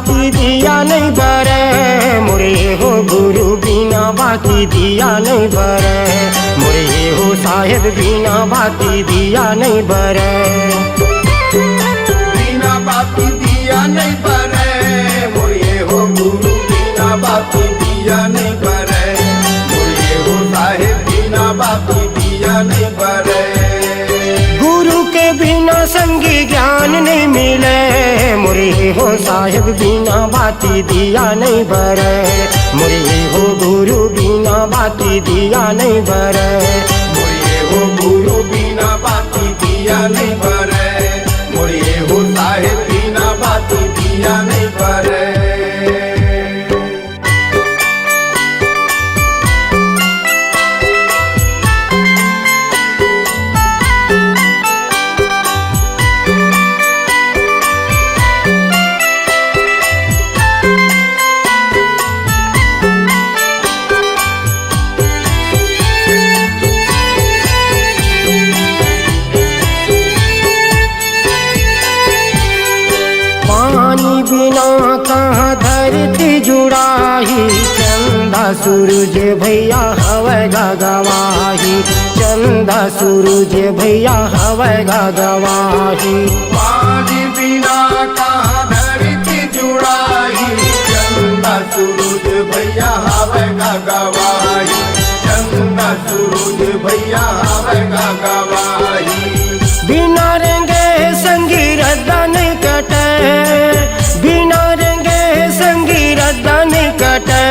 बाती दिया नहीं बरे, मोरे हो गुरु बिना बाती दिया नहीं बरे, मोरे हो साहेब बिना बाती दिया नहीं बरे। बिना बाती दिया नहीं बरे, मोरे हो गुरु बिना बाती दिया नहीं बरे, मोरे हो साहेब बिना बाती दिया नहीं बरे। गुरु के बिना संगी ज्ञान नहीं मिले, मोरे हो साहेब बिना बाती दिया नहीं बरे, मोरे हो गुरु बिना बाती दिया नहीं बरे, मोरे हो गुरु बिना बाती दिया नहीं बरे, मोरे हो साहेब बिना बाती दिया नहीं बरे। पानी बिना कहाँ धरती जुड़ाही, चंदा सूरज भैया हवै गवाही, चंदा सूरज भैया हवै गवाही। पानी बिना कहाँ धरती जुड़ाही, चंदा सूरज भैया हवै गवाही, चंदा सूरज भैया हवै गवाही। बिना रंगे संगी रद्दा नहीं कटे, बिना रंगे संगी रद्दा नहीं कटे,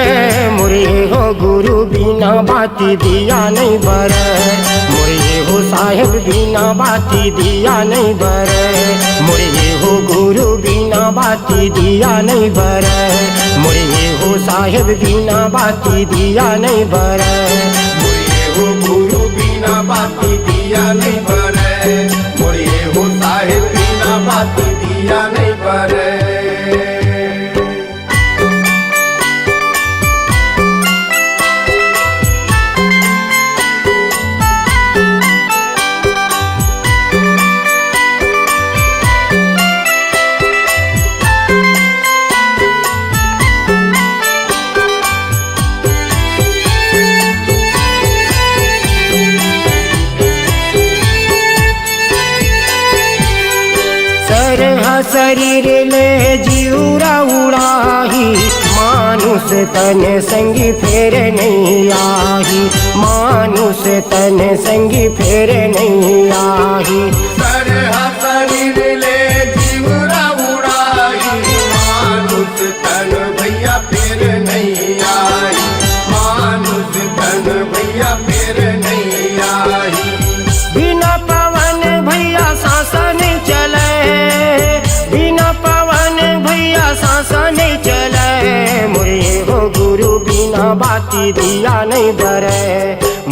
मोरे हो गुरु बिना बाती दिया नहीं बरे, मोरे हो साहेब बिना बाती दिया नहीं बरे, मोरे हो गुरु बिना बाती दिया नहीं बरे, मोरे हो साहेब बिना बाती दिया नहीं बरे, मोरे हो गुरु बिना बाती दिया नहीं बरे, मोरे हो साहेब बिना बाती दिया नहीं बरे। शरीर ले जीवरा उड़ाही, मानुष तन संगी फेर नहीं आही, मानुष तन संगी फेर नहीं आही। शरीर ले जीवरा उड़ाही, मानुष तन भैया फेर नहीं आई, मानुष तन भैया फेर नहीं आई। बिना पवन भैया सांसा नहीं चले, बिना पवन भैया सांसा नहीं चले, मोरे हो गुरु बिना बाती दिया नहीं बरे,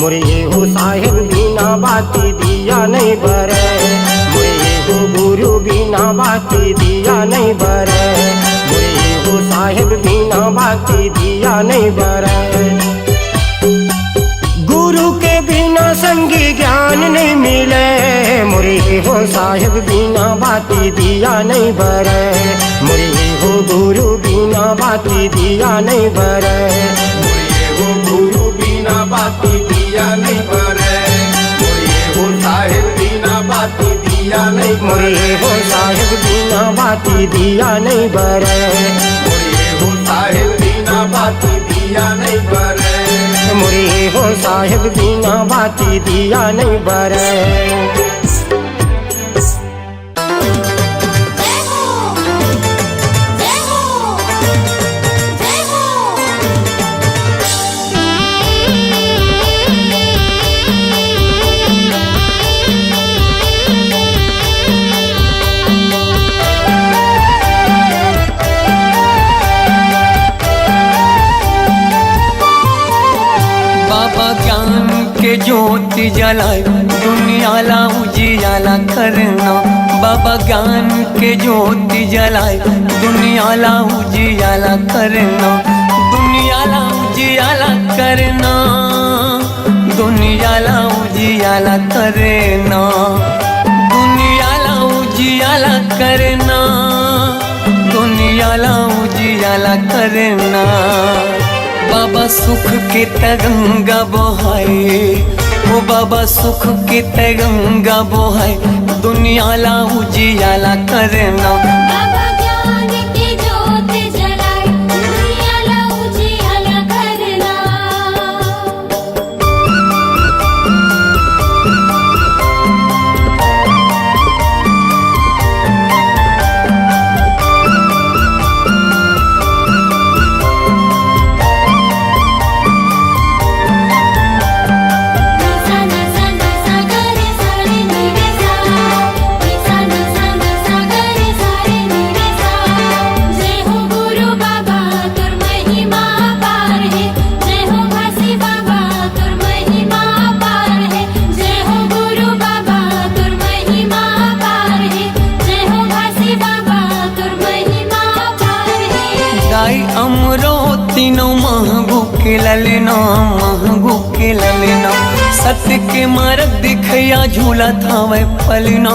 मोरे हो साहेब बिना बाती दिया नहीं बरे, मोरे हो गुरु बिना बाती दिया नहीं बरे, मोरे हो साहेब बिना बाती दिया नहीं बरे। गुरु के बिना संगी ज्ञान नहीं मिले, मोरे हो साहेब बिना बाती दिया नहीं बरे, मोरे हो गुरु बिना बाती दिया नहीं बरे, मोरे हो गुरु बिना बाती दिया नहीं बरे, मोरे हो साहेब बिना बाती दिया नहीं बरे, मोरे हो साहेब बिना बाती दिया नहीं बरे, मोरे हो साहेब बिना बाती दिया नहीं बरे, मोरे हो साहेब बिना बाती दिया नहीं बरे। बाबा ज्ञान के ज्योति जलाए, दुनियाला उजियाला करना, बाबा ज्ञान के ज्योति जलाए, दुनियाला उजियाला करना, दुनियाला उजियाला करना, दुनियाला उजियाला करना, दुनियाला उजियाला करना, दुनियाला उजियाला उजियाला करना। बाबा सुख के तरंगा बहाए, ओ बाबा सुख के तरंगा बहाए, दुनियाला उजियाला करना। बाबा ज्ञान की ज्योत जलाए, दुनियाला उजियाला करना। जय हो गुरु बाबा तुर महिमा पार है, जय हो घासी बाबा तुर महिमा पार है, जय हो गुरु बाबा तुर महिमा पार है, जय हो घासी बाबा तुर महिमा पार है। गाय अमरो तीनों महगू के ललना, महगू के ललना। सत्य के मार्ग दिखया झूला थावे पलना,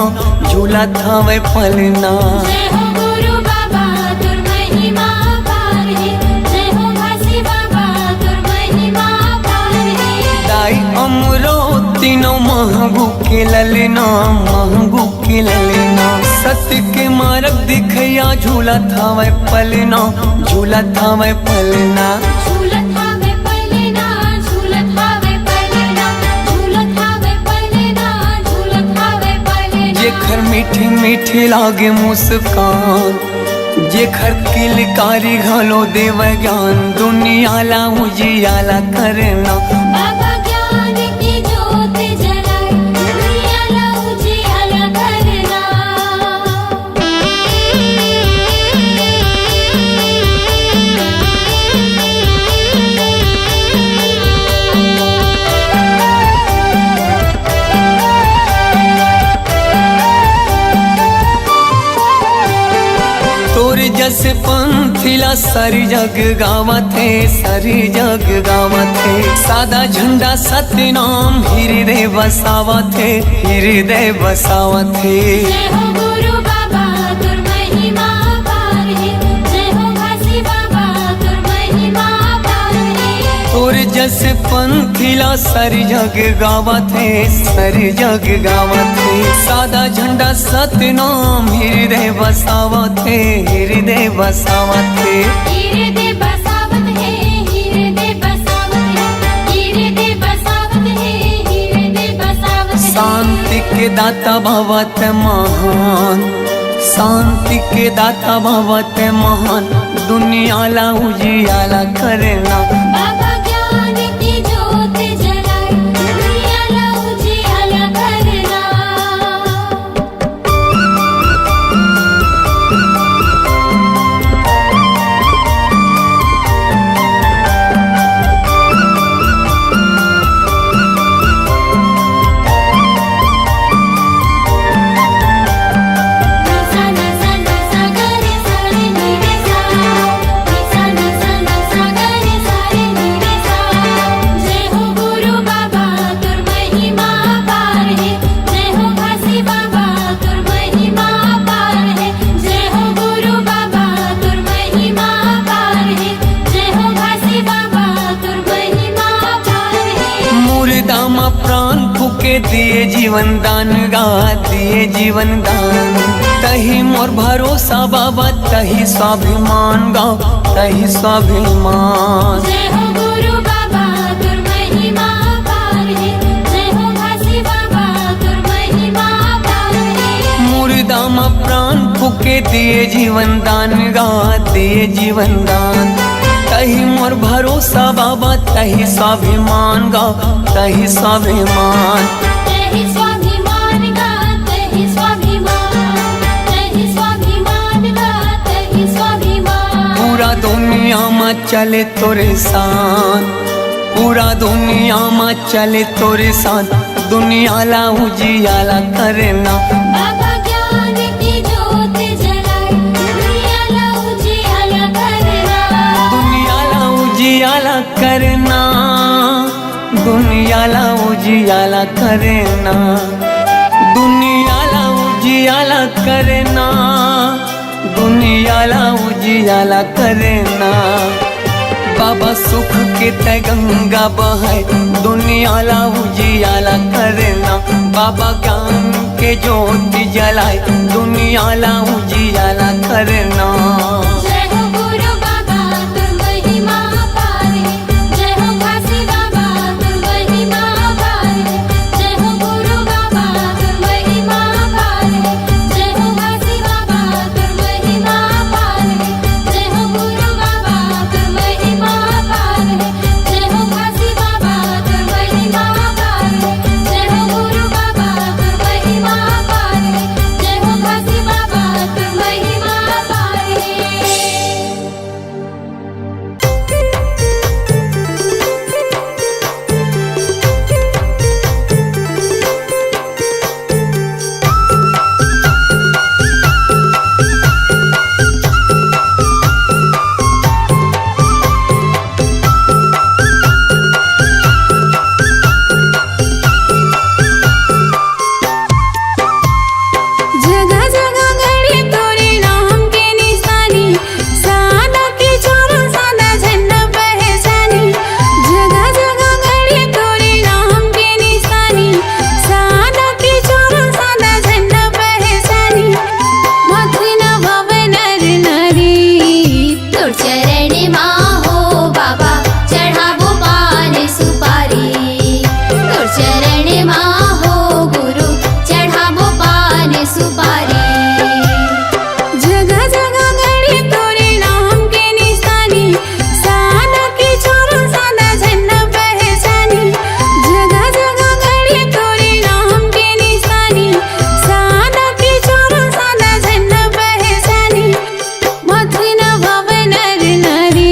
झूला थावे पलना। जय हो गुरु बाबा तुर महिमा पार है, जय हो घासी बाबा तुर महिमा पार है। गाय अमरो तीनों महगू के ललना, महगू के ललना। सत्य के मार्ग दिखया झूला थावे पलना, झूला थावे पलना। झूलत हावे पलना, झूलत हावे पलना, झूलत हावे पलना, झूलत हावे पलना। जेखर मीठी मीठी लागे मुस्कान, जेखर किलकारी घलो देव ज्ञान, दुनियाला उजियाला करना। बाबा ज्ञान की ज्योत जलाए, दुनियाला उजियाला करना। तोर जस पंथिला सारी जग गावत है, सारी जग गावत है। सादा झंडा सत्य नाम हृदय बसावत है, हृदय बसावत है। जय हो गुरु बाबा तुर महिमा पार है, जय हो घासी बाबा तुर महिमा पार है। तोर जस पंथिला सारी जग गावत है, सारी जग गावत है। सादा झंडा सत्य नाम हृदय बसावत है, हृदय बसावत है। हृदय बसावत है, हृदय बसावत है, हृदय बसावत है, हृदय बसावत है। शांति के दाता भवत महान, शांति के दाता भवत महान, दुनियाला उजियाला करना। बाबा ज्ञान की ज्योत जलाए, दुनियाला उजियाला करना। जय हो गुरु बाबा तुर महिमा पार है, जय हो घासी बाबा तुर महिमा पार है, जय हो गुरु बाबा तुर महिमा पार है, जय हो घासी बाबा तुर महिमा पार है। मुर्दामा प्राण फूके दिए जीवन दान गा, दिए जीवन दान। तही मोर भरोसा बाबा, तही स्वाभिमान गा, तही स्वाभिमान। जय हो गुरु बाबा तुर महिमा पार है, जय हो घासी बाबा तुर महिमा पार है। मुर्दामा प्राण फूके दिए जीवन दान गा, दिए जीवन दान। तही मोर भरोसा बाबा, तही स्वाभिमान गा, तही स्वाभिमान। तहि स्वाभिमान गा, तहि स्वाभिमान, तहि स्वाभिमान गा, तहि स्वाभिमान। पूरा दुनिया में चले तोरे साथ, पूरा दुनिया में चले तोरे साथ, दुनियाला उजियाला करना। बाबा ज्ञान की ज्योत जलाए, दुनियाला उजियाला करना। दुनियाला उजियाला करना, दुनियाला उजियाला करना, दुनियाला उजियाला करना, दुनिया दुनियाला उजियाला करना। बाबा सुख के तय गंगा बहाय दुनियाला उजियाला करना। बाबा ज्ञान के ज्योति जलाए दुनियाला उजियाला करना। जय हो गुरु बाबा तुर महिमा अपार है। जय हो घासी बाबा तुर महिमा अपार है। जय हो गुरु बाबा तुर महिमा अपार है। जय हो घासी बाबा तुर महिमा अपार है। जय हो गुरु बाबा तुर महिमा अपार है। जय हो घासी बाबा तुर महिमा अपार है। जय हो गुरु बाबा तुर महिमा अपार है। जय हो घासी बाबा तुर महिमा अपार है। जगह जगह गड़ी तोरे नाम के निशानी। सादा के छोरो सादा झंडा पहचानी। जगह जगह गड़ी तोरे नाम के निशानी। सादा के छोरो सादा झंडा पहचानी। मथुन भवन नर नारी तोर चरण माँ हो बाबा चढ़ाबो पान सुपारी। तोर चरण माँ हो गुरु चढ़ाबो पान सुपारी। जगह जगह गड़ी तोरे नाम के निशानी। सादा के छोरो सादा झंडा पहचानी। जगह जगह गड़ी तोरे नाम के निशानी। सादा के छोरो सादा झंडा पहचानी। मथुन भवन नर नारी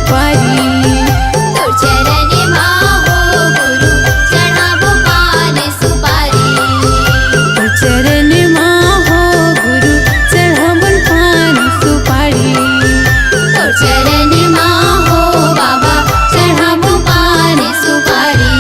सुपारी तोर चरण माहो गुरु चढ़ाबो पान सुपारी तोर चरण माहो गुरु चढ़ाबो पान सुपारी तोर चरण माहो बाबा चढ़ाबो पान सुपारी।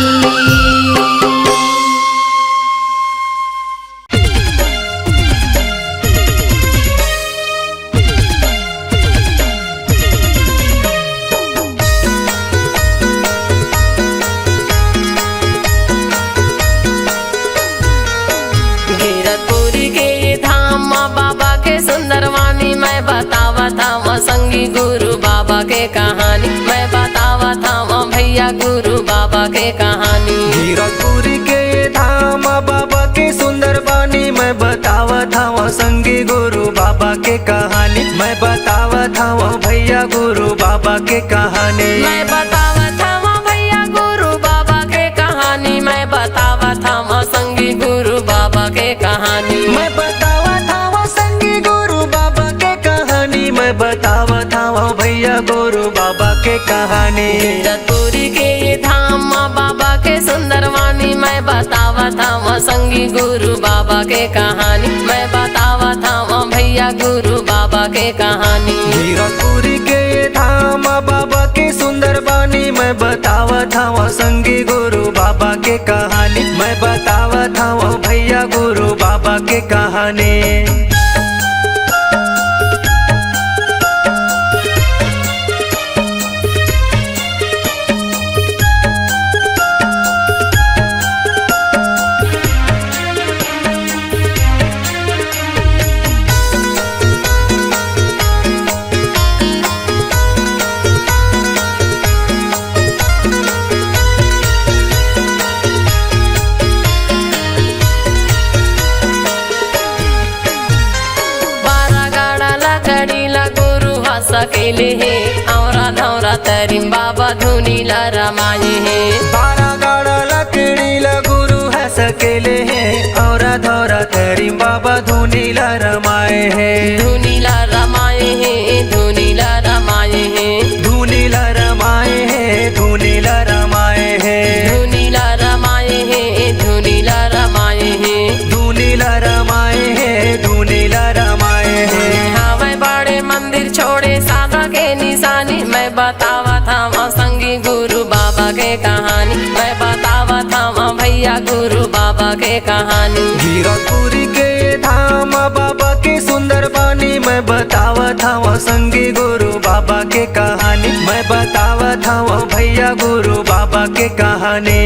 गिरतपुरी के धाम माँ बाबा के सुंदर वाणी मैं बतावा था माँ संगी गुरु बाबा के कहानी मैं बतावा था माँ भैया गुरु बाबा के कहानी। गिरतपुरी के धाम बाबा के सुंदर बानी मैं बतावा था वो संगी गुरु बाबा के कहानी मैं बतावा था वो भैया गुरु बाबा के कहानी मैं बतावा था माँ भैया गुरु बाबा के कहानी मैं बतावा था माँ संगी गुरु बाबा के कहानी मैं बतावा था वो संगी गुरु बाबा के कहानी मैं बतावा था वो भैया गुरु बाबा के कहानी। गिरतपुरी के धाम माँ बाबा के सुंदर वाणी मैं बतावा था माँ संगी गुरु बाबा के कहानी मैं बतावा था माँ भैया गुरु बाबा के कहानी। गिरतपुरी के धाम बाबा के सुंदर बानी मैं बतावा था वो संगी गुरु बाबा के कहानी मैं बतावा था वो भैया गुरु बाबा के कहानी। सकेले है औरा धौरा तरीम बाबा धुनीला रमाए है 12 गाड़ा लकड़ी गुरु है सकेले है और धौरा तरीम बाबा धुनीला रमाए है धुनीला रमाए है धुनीला रमाए है धुनीला रमाए है धुनीला रमाए है धुनीला रमाए है धुनीला रमाए है धुनीला रमाए है धुनीला रमाए है। हाँ मैं बड़े मंदिर छोड़े सादा के निशानी मैं बतावा था माँ संगी गुरु बाबा के कहानी मैं बतावा था माँ भैया गुरु बाबा के कहानी। गिरतपुरी के धाम बाबा के सुंदर बानी मैं बतावा था वो संगी गुरु बाबा के कहानी मैं बतावा था वो भैया गुरु बाबा के कहानी।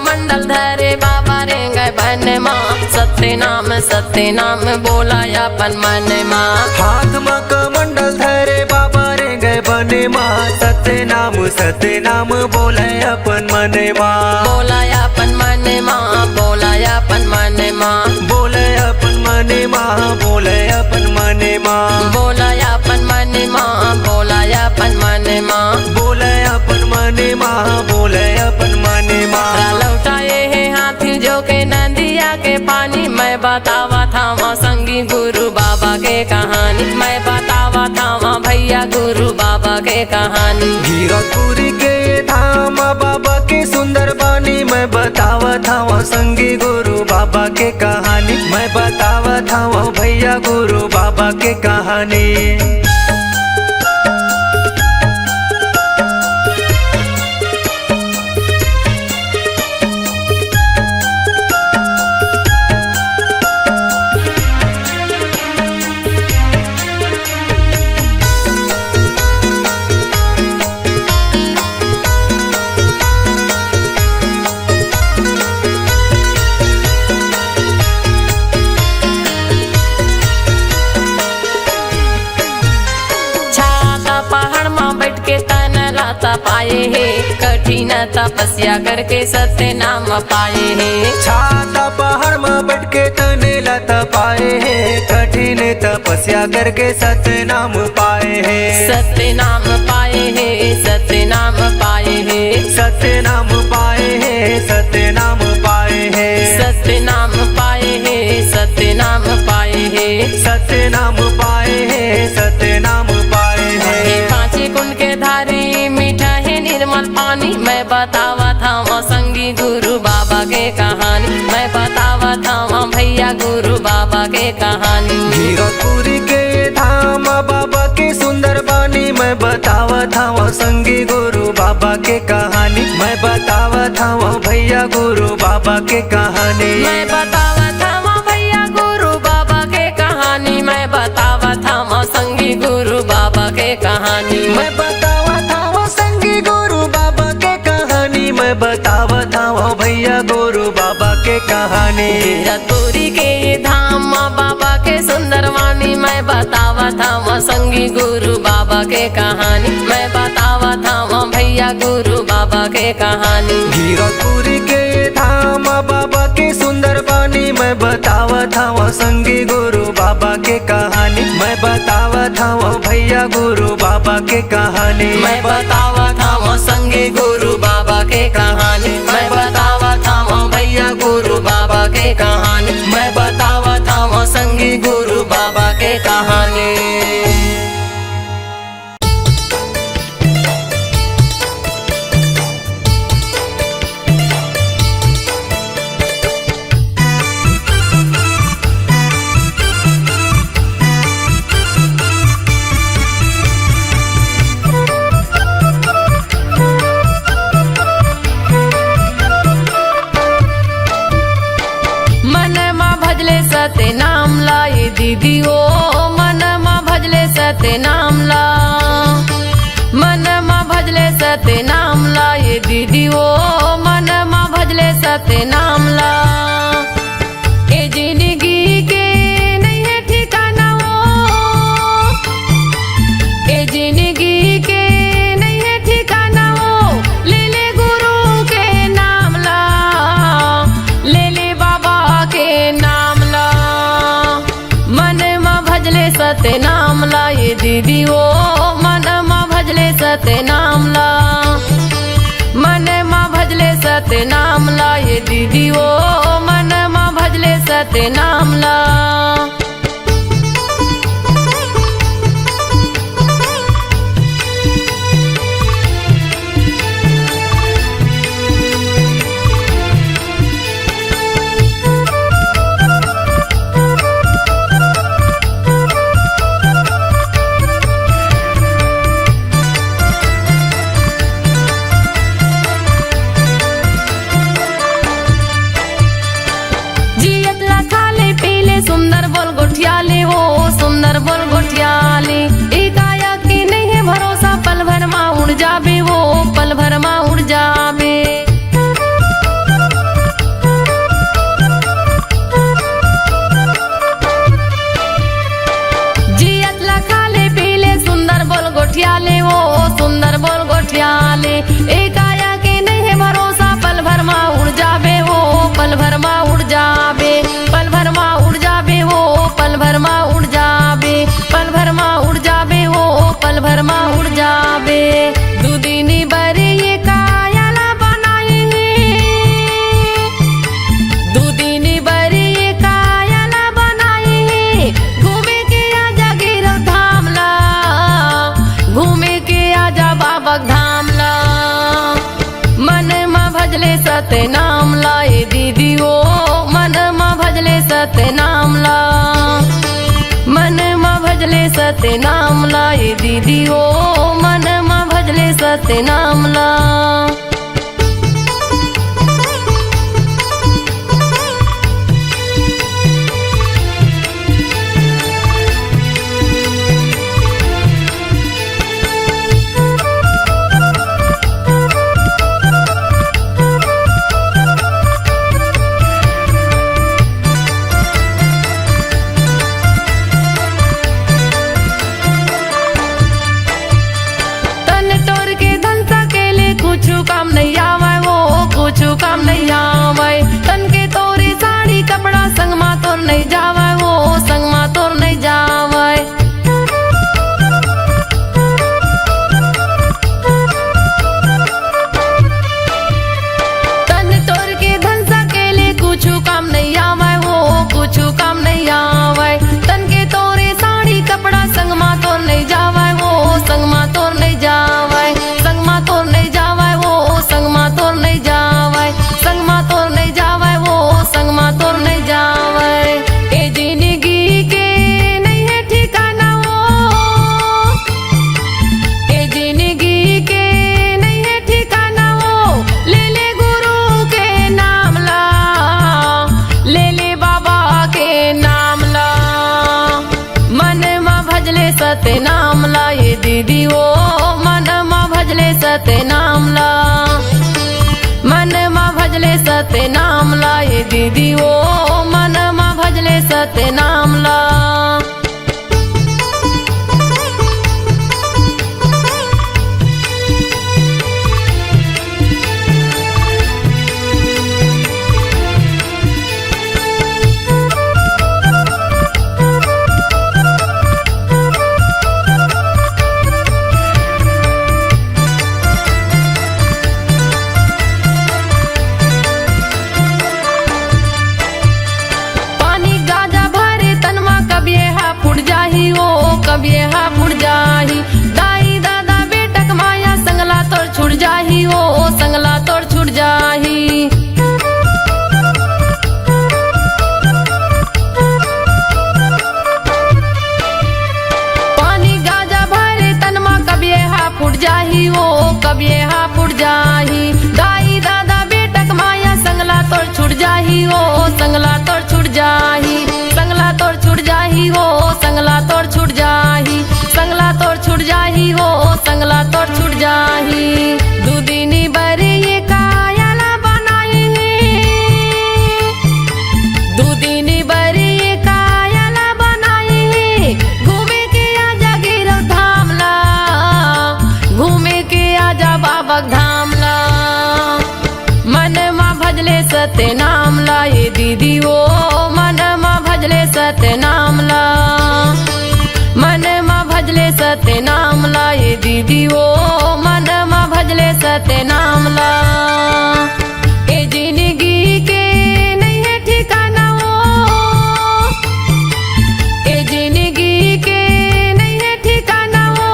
मंडल धरे बाबा रे गए बन माँ सत्य नाम बोलाया अपन मन माँ हाथ में कमंडल धरे बाबा रे गए बने माँ सत्य नाम बोले अपन मन माँ बोलाया अपन मन माँ बोलाया अपन मन माँ बोले अपन मन माँ बोले अपन मन माँ बोलाया अपन मन माँ बोलाया अपन मन माँ बोले अपन मन माँ बोले अपन मन माँ। लौटाए है हाथी जो के नदिया के पानी मैं बतावा था माँ संगी गुरु बाबा के कहानी मैं बतावा था माँ भैया गुरु बाबा के कहानी। गिरतपुरी के धाम बाबा के सुंदर बानी मैं बतावा था वो संगी गुरु बाबा के कहानी मैं बतावा था वो भैया गुरु बाबा के कहानी। तपाए है, कठिन तपस्या करके सत्य नाम पाए है। छाता पहाड़ में बैठ के तने लता पाए है, कठिन तपस्या करके सत्य नाम पाए है। सत्य नाम पाए है, सत्य नाम पाए है, सत्य नाम पाए है, सत्य नाम पाए है, सत्य नाम पाए है, सत्य नाम पाए है, सत्य नाम पाए है, सत्य नाम पाए हे है। पांचे कुंड के धारी मीठा है निर्मल पानी, मैं बतावा था वहाँ संगी गुरु बाबा के कहानी, मैं बतावा था वहाँ भैया गुरु बाबा के कहानी। गिरपुरी के धाम बाबा की सुंदर बानी, मैं बतावा था वहाँ संगी गुरु बाबा के कहानी, मैं बतावा था वहाँ भैया गुरु बाबा के कहानी। मैं बतावा था वहाँ भैया गुरु बाबा के कहानी, मैं बतावा था वहाँ संगी गुरु बाबा के कहानी। मैं बतावा था वहाँ संगी गुरु बाबा के कहानी, मैं बतावा था वहाँ भैया गुरु बाबा के कहानी। गिरपुरी के धाम बाबा के सुंदर वाणी, मैं बतावा था वहाँ संगी गुरु बाबा के कहानी, मैं बतावा था वहाँ भैया गुरु बाबा के कहानी। गिरपुरी के धाम बाबा की सुंदर बानी, मैं बतावा था वहाँ संगी गुरु बाबा के कहानी, मैं बतावा था वहाँ भैया गुरु बाबा के कहानी। मैं बतावा था वहाँ संगी गुरु बाबा के कहानी, मैं बतावा था वहाँ भैया गुरु बाबा के कहानी, मैं बतावा था वहाँ संगी गुरु बाबा के कहानी। सत्य नाम लाए दीदी ओ, मन मा भजले सत्य नाम ला, मन मा भजले सत्य नाम लाए दीदी ओ, मन मा भजले सत्य नाम ला। ए जिंदगी के नहीं है ठिकाना वो, ए जिंदगी के नहीं है ठिकाना वो, ले ले गुरु के नाम ला, ले ले बाबा के नाम ला। मन मा भजले सत्य नाम ला ये दीदी ओ, मन मा भजले सत्य नाम ला, मन मा भजले सत्य नाम ला ये दीदी ओ, मन मा भजले सत्य नाम ला। सुंदर बोल गोठियाली वो, सुंदर बोल गोठियाली, इकाया की नहीं है भरोसा, पल भर माँ उड़ जाबे वो, पल भर माँ उड़ जाबे। जियत लखाले पीले सुंदर बोल गोठियाली वो, सुंदर बोल गोठियाली, इकाया की नहीं है भरोसा, पल भर माँ उड़ जाबे वो, पल भर माँ उड़ जाबे, पल भर माँ उड़ जाबे वो, पल भर माँ उड़ जाबे, पल भर माँ उड़ जाबे वो, पल भर माँ उड़ जाबे। दुदिनी बरे ये कायाला बनाए हैं, दुदिनी बरे ये कायाला बनाए हैं, घूमे के आजा गिरो धाम ला, घूमे के आजा बाबा धाम ला। मन मा भजले सत्य नाम लाए दीदी ओ, मन मा भजले सत्य नाम ला, मन मा भजले सत्य नाम लाए दीदी ओ, मन मा भजले सत्य नाम ला। तन तोड़ के धन काम नहीं आवे वो कुछ काम नहीं आवे। तन के तोरी साड़ी कपड़ा संग मा तोर नहीं जावे वो संग मा तोर नहीं जावे। तन तोर के धन सकेले कुछ काम नहीं आवे वो कुछ काम नहीं आवे। तन के तोरे साड़ी कपड़ा संग मा तोर नहीं जावे वो संग मा तोर नहीं जावे। संग मा तोर नहीं जावे वो संग मा तोर नहीं जावे। संग मा तोर नहीं जावे वो संग मा तोर नहीं जावे। ए जिंदगी के नहीं है ठिकाना वो, ए जिंदगी के नहीं है ठिकाना वो। ले ले गुरु के नाम ला, ले ले बाबा के नाम ला। मन मा भजले सत्य नाम ला ये दीदी वो, मन मा भजले सत्य नाम ला। मन मा भजले सत्य नाम ला ये दीदी वो, मन मा भजले सत्य नाम ला। पानी गाजा भरे तनमा कब ये हा फुट जाही वो कब ये हा फुट जाही। दाई दादा बेटक माया संगला तोर छुट जाही वो संगला तोर छुट जाही। पानी गाजा भरे तनमा कब ये हा फुट जाही वो कब ये हा फुट जाही। दाई दादा बेटक माया संगला तोर छुट जाही वो संगला तोर छुट जाही। संगला तोर छुट जाही वो संगला तोर छुट जाही। संगला तोर छुट जाही वो संगला तोर छुट जाही। दूदिनी बरे ये कायाला बनाई है, दूदिनी बरे ये कायाला बनाई है। घूमे के आजा गिरव धाम ला, घूमे के आजा बाबा धाम ला। मन मा भजले सत्य नाम ला ये दीदी वो, मन मा भजले सत्य नाम ला। मन मा भजले सत्य नाम ला ये दीदी वो, मन मा भजले सत्य नाम ला। ए जिंदगी के नहीं है ठिकाना वो, ए जिंदगी के नहीं है ठिकाना वो।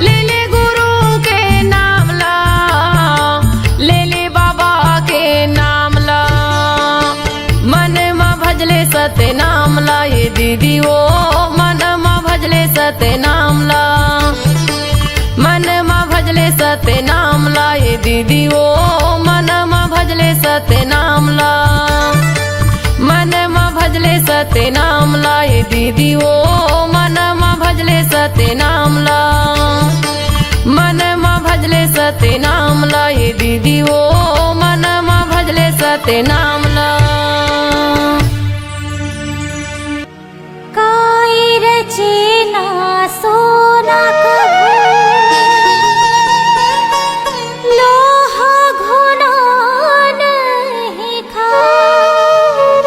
ले ले गुरु के नाम ला, ले ले बाबा के नाम ला। मन मा भजले सत्य नाम ला ये दीदी वो, मन मा भजले सत्य नाम ला। मन मा भजले सत्य नाम ला ये दीदी वो, मन मा भजले सत्य नाम ला। मन मा भजले सत्य नाम ला ये दीदी वो, मन मा भजले सत्य नाम ला। मन मा भजले सत्य नाम ला ये दीदी वो, मन मा भजले सत्य नाम ला। काई रचे ना सोना कभू, लोहा घुना नहीं खाए।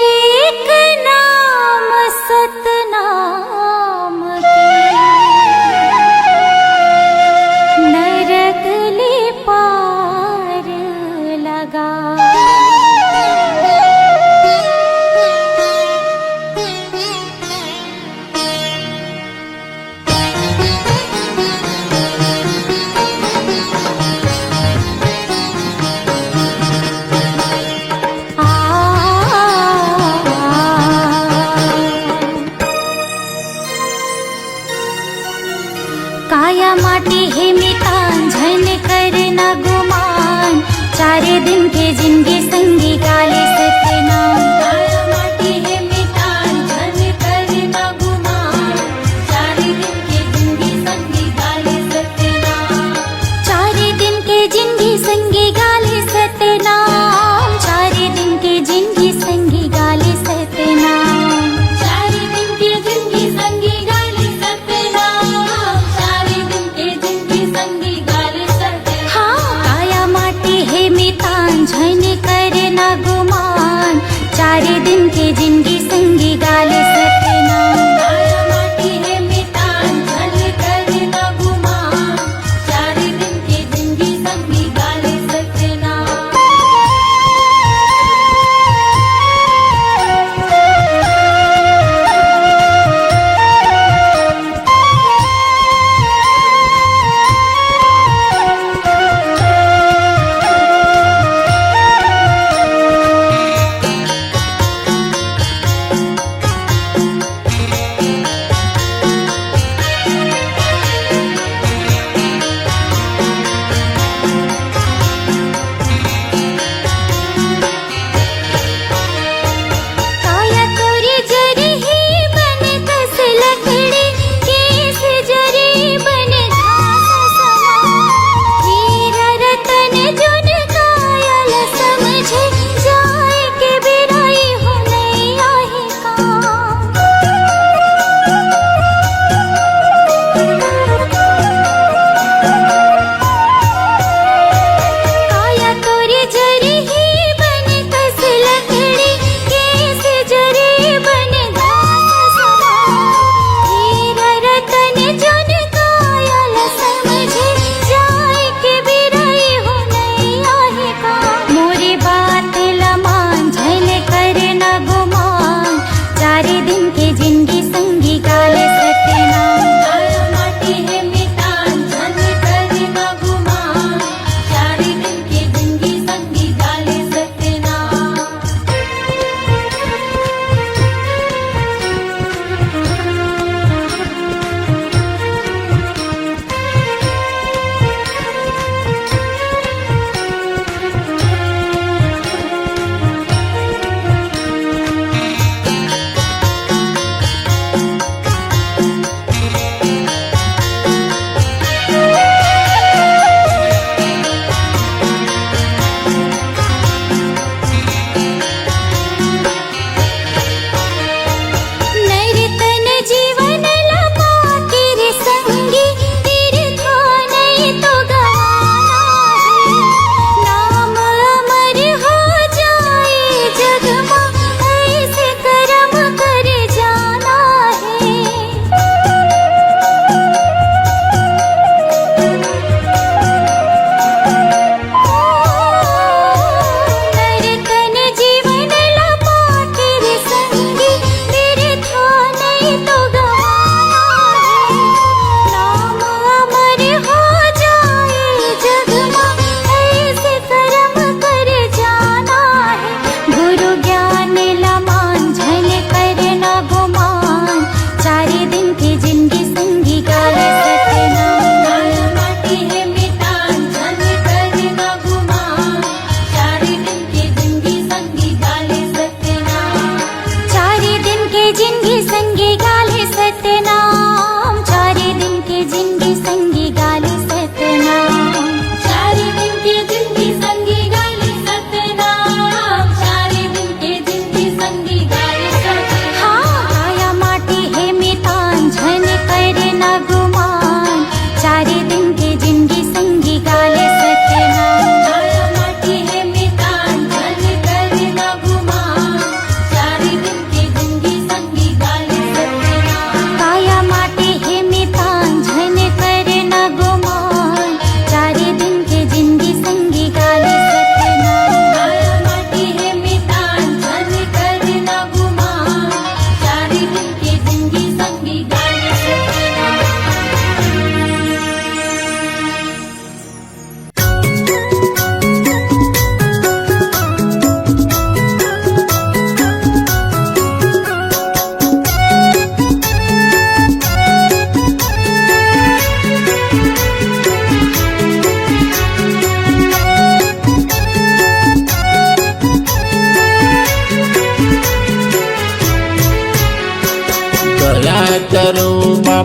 एक नाम सतनाम के, नरक ले पार लगा। काया माटी है मितान झन करना गुमान। चारे दिन के जिंदगी संगी गाले सत्य नाम। काया माटी है मितान झन करना गुमान। चारे दिन के जिंदगी संगी गाले सत्य नाम। चारे दिन के जिंदगी संगी गाले सत्य नाम। चारे दिन के जिंदगी संगी गाले सत्य नाम। चारे दिन के जिंदगी संगी गाले सत्य नाम। चारे दिन के जिंदगी संगी गाले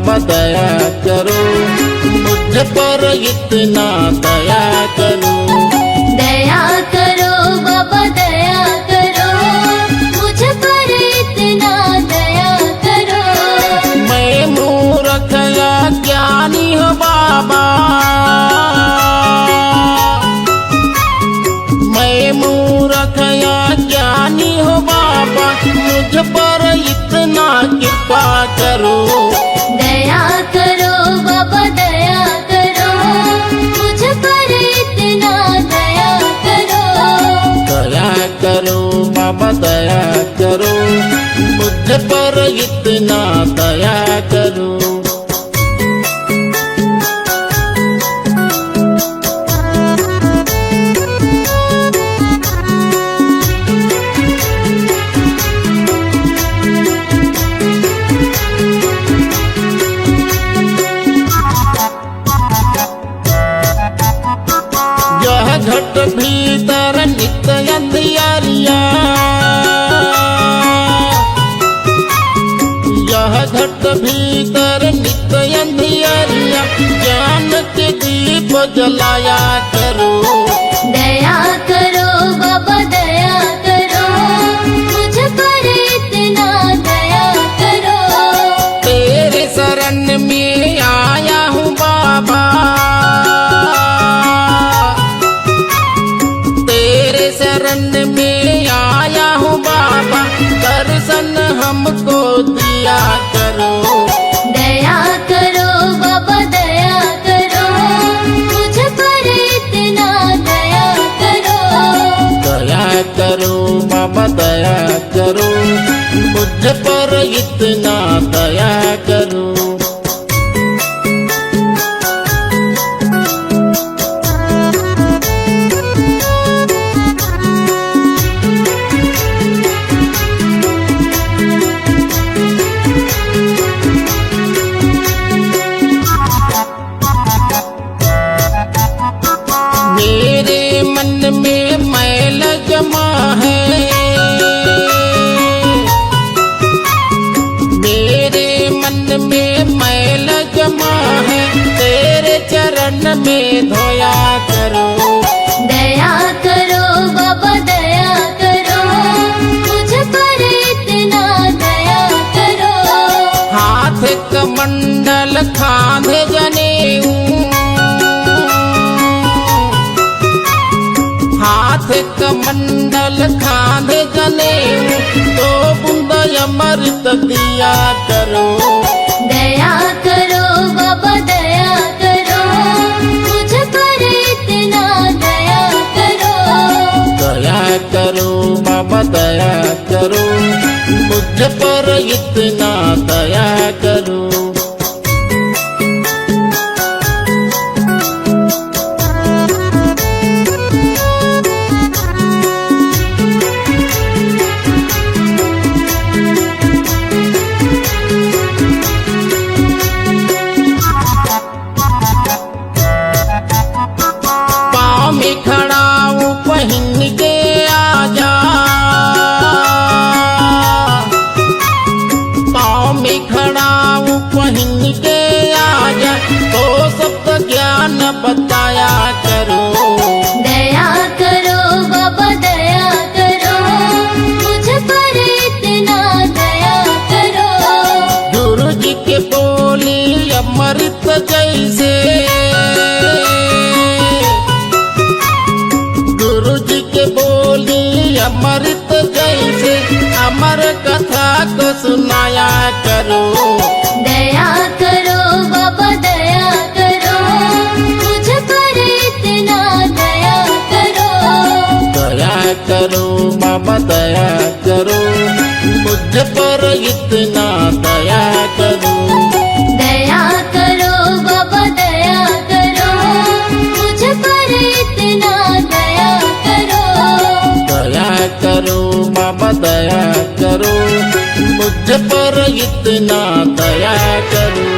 बाबा दया करो, मुझ पर इतना दया करो। दया करो बाबा दया करो, मुझ पर इतना दया करो। मैं मूर्ख या ज्ञानी हूँ बाबा, मैं मूर्ख या ज्ञानी हूँ बाबा, मुझ पर इतना कृपा करो। दया करो बाबा दया करो, मुझ पर इतना दया करो। दया करो बाबा दया करो, मुझ पर इतना दया करो। यह घट भीतर नित्य अंधियारिया, यह घट भीतर नित्य अंधियारिया, ज्ञान के दीप जलाया करो। दया करो बाबा दया करो, मुझ पर इतना दया करो। तेरे शरण में आया हूँ बाबा, तेरे शरण में आया हूँ बाबा, दर्शन हमको दिया करो। दया करो बाबा दया करो, मुझ पर इतना दया करो। दया करो बाबा दया करो, मुझ पर इतना दया करो। मेरे मन में मैल जमा है, मेरे मन में मैल जमा है, तेरे चरण में धोया करो। दया करो बाबा दया करो, मुझ पर इतना दया करो। हाथ कमंडल खांधे जनेऊ, हाथ कमंडल खांधे जनेऊ, तो बूंद अमृत दिया करो। दया करो बाबा दया करो, मुझ पर इतना दया करो। दया करो बाबा दया करो, मुझ पर इतना दया करो। पाँव में खड़ा हूँ पहन के आजा, पाँव में खड़ा हूँ पहन के आजा, तो सब ज्ञान बताया करो। दया करो बाबा दया करो, मुझ पर इतना दया करो। गुरु जी के बोली अमृत जैसे, गुरु जी के बोली अमृत जैसे, अमर कथा को सुनाया करो। दया करो बाबा दया करो, मुझ पर इतना दया करो। दया करो बाबा दया करो, मुझ पर इतना दया करो। दया करो बाबा दया करो, मुझ पर इतना दया करो। दया करो बाबा दया करो, मुझ पर इतना दया करो।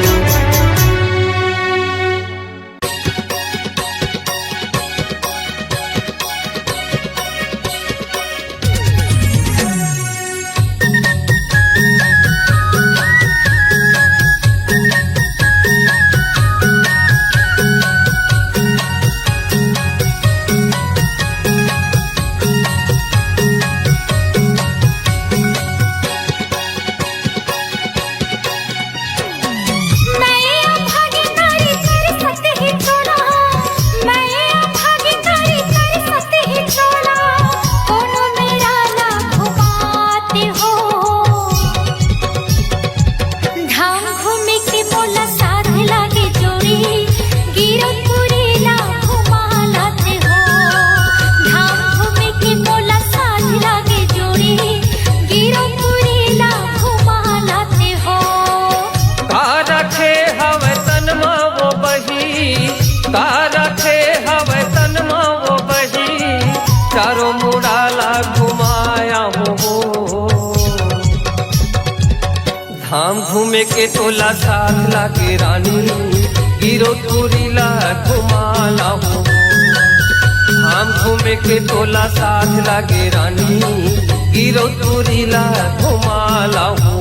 घूमे के तोला साथ लागे रानी गिरो तुरीला घुमाला हो धाम घूमे के तोला साथ लागे रानी गिरो तुरीला घुमाला हो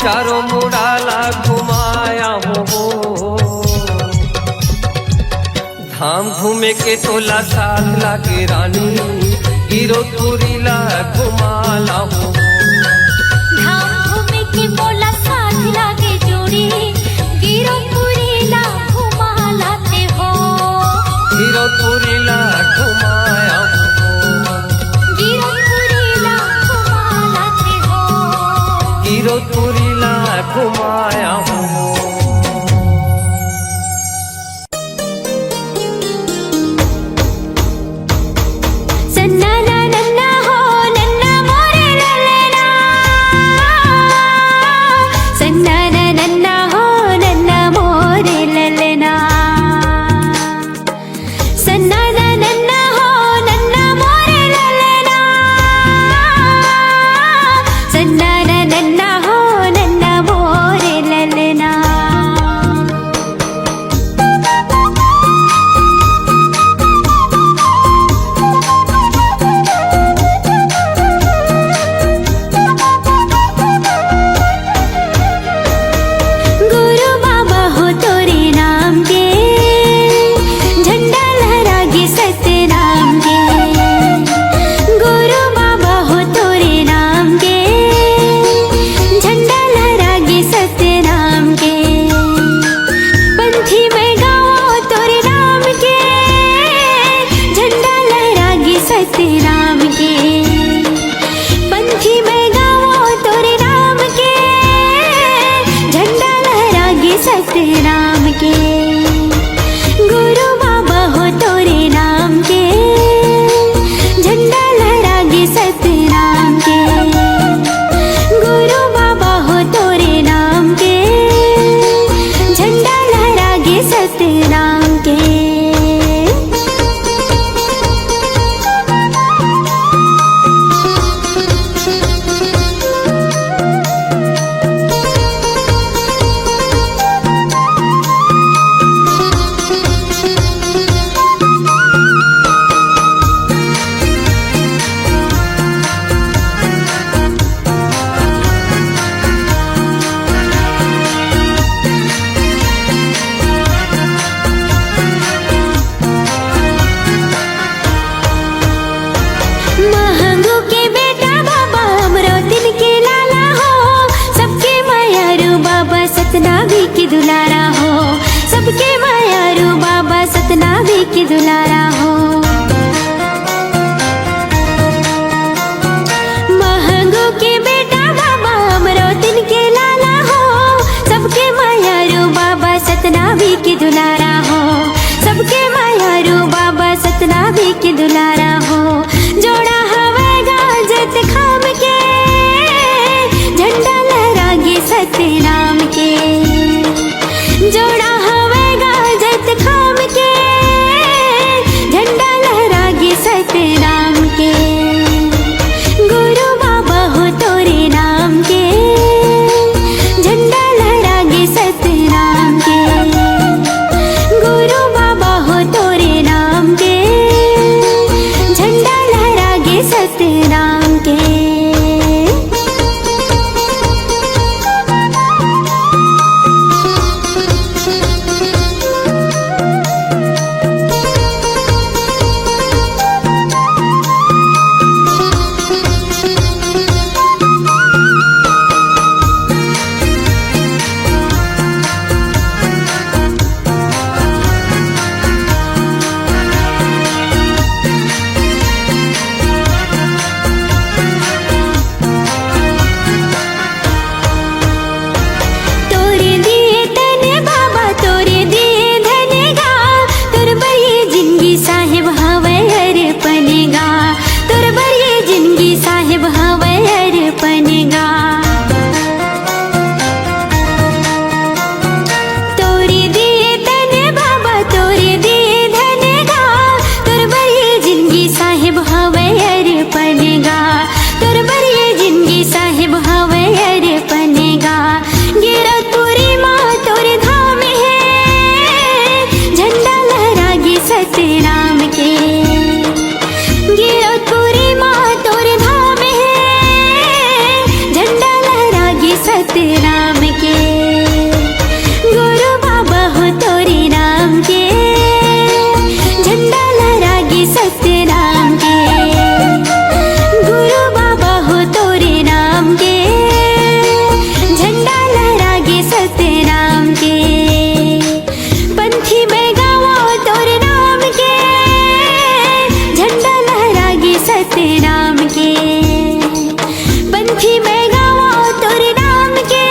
चारों मुड़ाला घुमाया हो धाम घूमे के तोला साथ लागे रानी गिरो तुरीला घुमाला हो धाम घूमे के बोला साथ लागे जोड़ी गिरो तुरीला घुमा लाते हो गिरो तुरीला घुमाया हो गिरो तुरीला घुमा लाते हो गिरो तुरीला घुमाया हो नन्ना हो नन्ना मोरे ललना पंथी में गावो तोरे नाम के, झंडा लहरागे सत्य राम के। गुरु बाबा हो तोरे नाम के, झंडा लहरागे सत्य राम के। गुरु बाबा हो तोरे नाम के, झंडा लहरागे सत्य राम के। महंगू के बेटा बाबा अमरोतिन के लाला हो, सबके मायारू बाबा सतनामी के दुलारा हो, सबके मायारू बाबा सतनामी के दुलारा हो। महंगू के बेटा बाबा अमरोतिन के लाला हो, सबके मायारू बाबा सतनामी के दुलारा हो, सबके मायारू बाबा सतनामी के दुलारा हो। जोड़ा हवा गाजत खाम के, झंडा लहरागे सत्य राम के। जोड़ा हवा गाजत खाम के, झंडा लहरागे सत्य राम के। गुरु बाबा हो तोरे नाम के, झंडा लहरागे सत्य राम के। गुरु बाबा हो तोरे नाम के, झंडा लहरागे सत्य राम के। तोरे दिए तने बाबा तोरे दिए धनेगा, तोर बरिए जिंदगी साहिब हवे हर पनेगा, तोर बरिए जिंदगी साहिब हवे हर पनेगा। तोरे दिए तने बाबा तोरे दिए धनेगा, तोर बरिए जिंदगी साहिब हवे हर पनेगा, तोर बरिए जिंदगी साहिब हवे हर पनेगा। गिरतपुरी माँ तोरे धाम है, झंडा लहरागे सत्य राम के। गिरतपुरी माँ तोरे धाम है, झंडा लहरागे सत्य राम के। गुरु बाबा हो तोरे नाम के, झंडा लहरागे सत्य राम के। गुरु बाबा हो तोरे नाम के, झंडा लहरागे सत्य राम के। पंथी में गावो तोरे नाम के, झंडा लहरागे सत्य राम के। पंथी में गावो तोरे नाम के,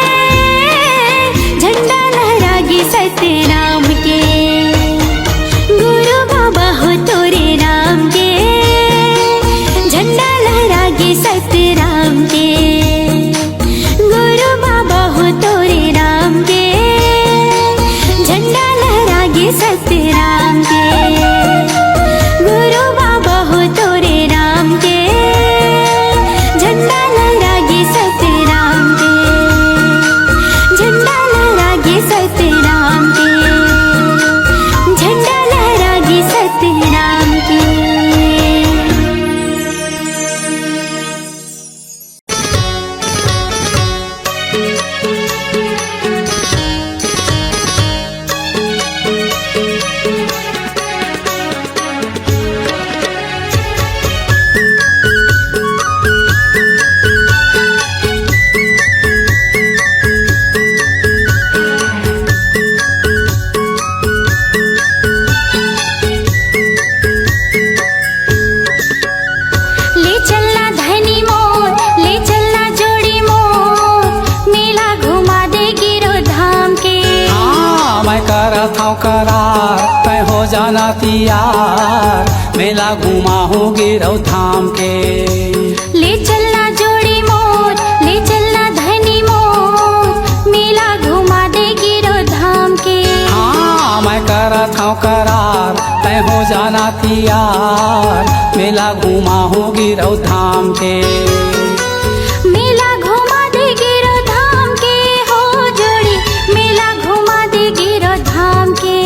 जाना तियार मेला घुमा हूँ गिरौ धाम के। ले चलना जोड़ी मोर, ले चलना धनी मोर, मेला घुमा दे गिरो धाम के। हाँ मैं करत हूँ करार तय हो जाना तियार मेला घुमा हूँ गिरौ धाम के। मेला घुमा दे गिरो धाम के हो जोड़ी, मेला घुमा दे गिरो धाम के।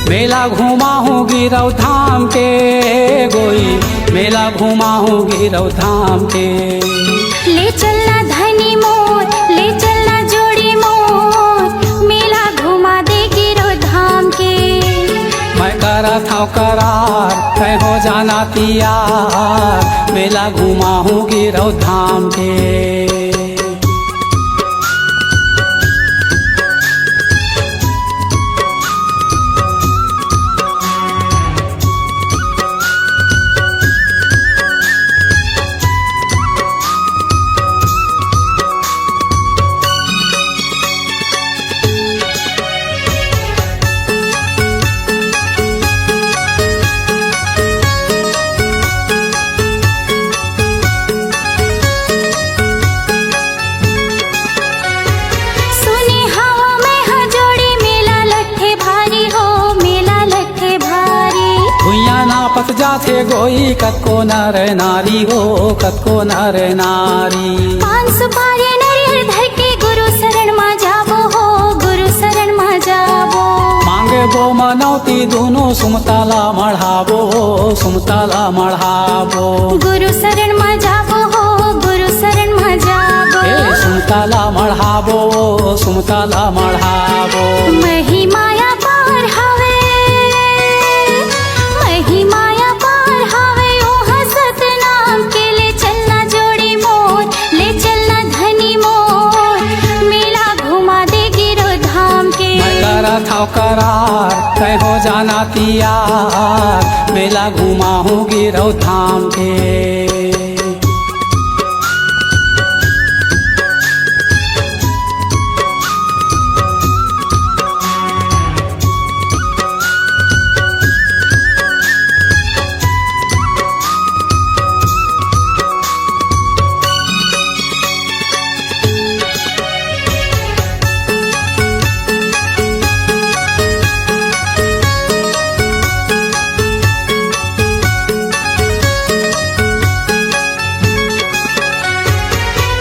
मेला घुमा हूँ गिरौ धाम के गोई, मेला घुमा हूँ गिरौ धाम के। ले चलना धनी मोर, ले चलना जोड़ी मोर, मेला घुमा दे गिरो धाम के। मैं करत हूँ करार तय हो जाना तियार मेला घुमा हूँ गिरौ धाम के। सुनी हवा में हजोड़ी, मेला लट्ठे भारी हो, मेला लट्ठे भारी। भुइया नापत जाथे गोई कतको नर नारी हो, कतको नर नारी। पान सुपारी नरियर धर के गुरु शरण मा जाबो हो, गुरु शरण मा जाबो। मांगे बो मनौती दोनों सुमताला मढ़ाबो, सुमताला मढ़ाबो। गुरु शरण मा जाबो हो, गुरु शरण मा जाबो। ए सुमताला मढ़ाबो, सुमताला मढ़ाबो। महिमाया पार हवे, महिमाया पार हवे ओ हसत नाम के। ले चलना जोड़ी मोर, ले चलना धनी मोर, मेला घुमा दे गिरो धाम के। मैं करत हूँ करार तय हो जाना तियार मेला घुमा हूँ गिरौ धाम के।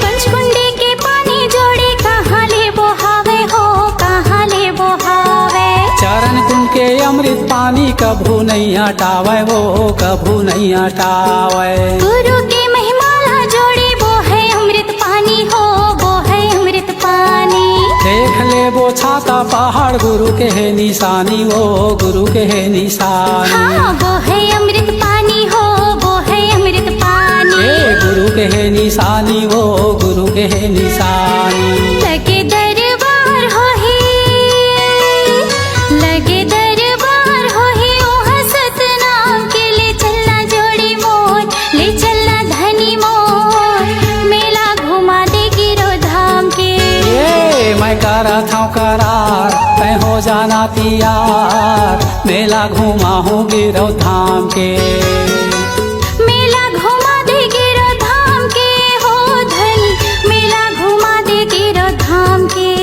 पंचकुंडी के पानी जोड़ी कहाँ ले बोहावे हो, कहाँ ले बोहावे। चरण कुंड के अमृत पानी कभू नहीं हटावे हो, कभू नहीं हटावे। गुरु के महिमाला जोड़ी वो है अमृत पानी हो, वो है अमृत पानी। देख ले वो छाता पहाड़ गुरु के है निशानी हो, गुरु के है निशानी। हाँ वो है अमृत पानी हो, वो है अमृत पानी। ए गुरु के है निशानी हो, गुरु के है निशानी। लगे दरबार हो ही, लगे दरबार हो ही ओ हसत नाम के। ले चलना जोड़ी मोर, ले चलना धनी मोर, मेला घुमा दे गिरो धाम के। ये मैं करत हूँ करार तय हो जाना तियार मेला घुमा हूँ गिरौ धाम के। मेला घुमा दे गिरो धाम के हो धनी, मेला घुमा दे गिरो धाम के।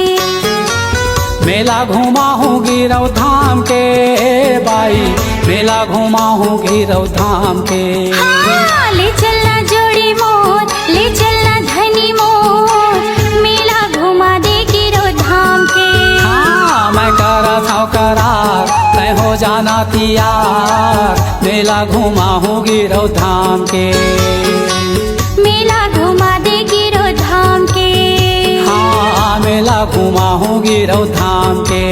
मेला घुमा हूँ गिरौ धाम के बाई, मेला घुमा हूँ गिरौ धाम के। हाँ, ले चलना जोड़ी मोर, ले चलना धनी मोर, मेला घुमा दे गिरो धाम के। हाँ मैं करत हूँ करार तय हो जाना तियार मेला घुमा हूँ गिरौ धाम के। मेला घुमा दे गिरो धाम के। हाँ मेला घुमा हूँ गिरौ धाम के।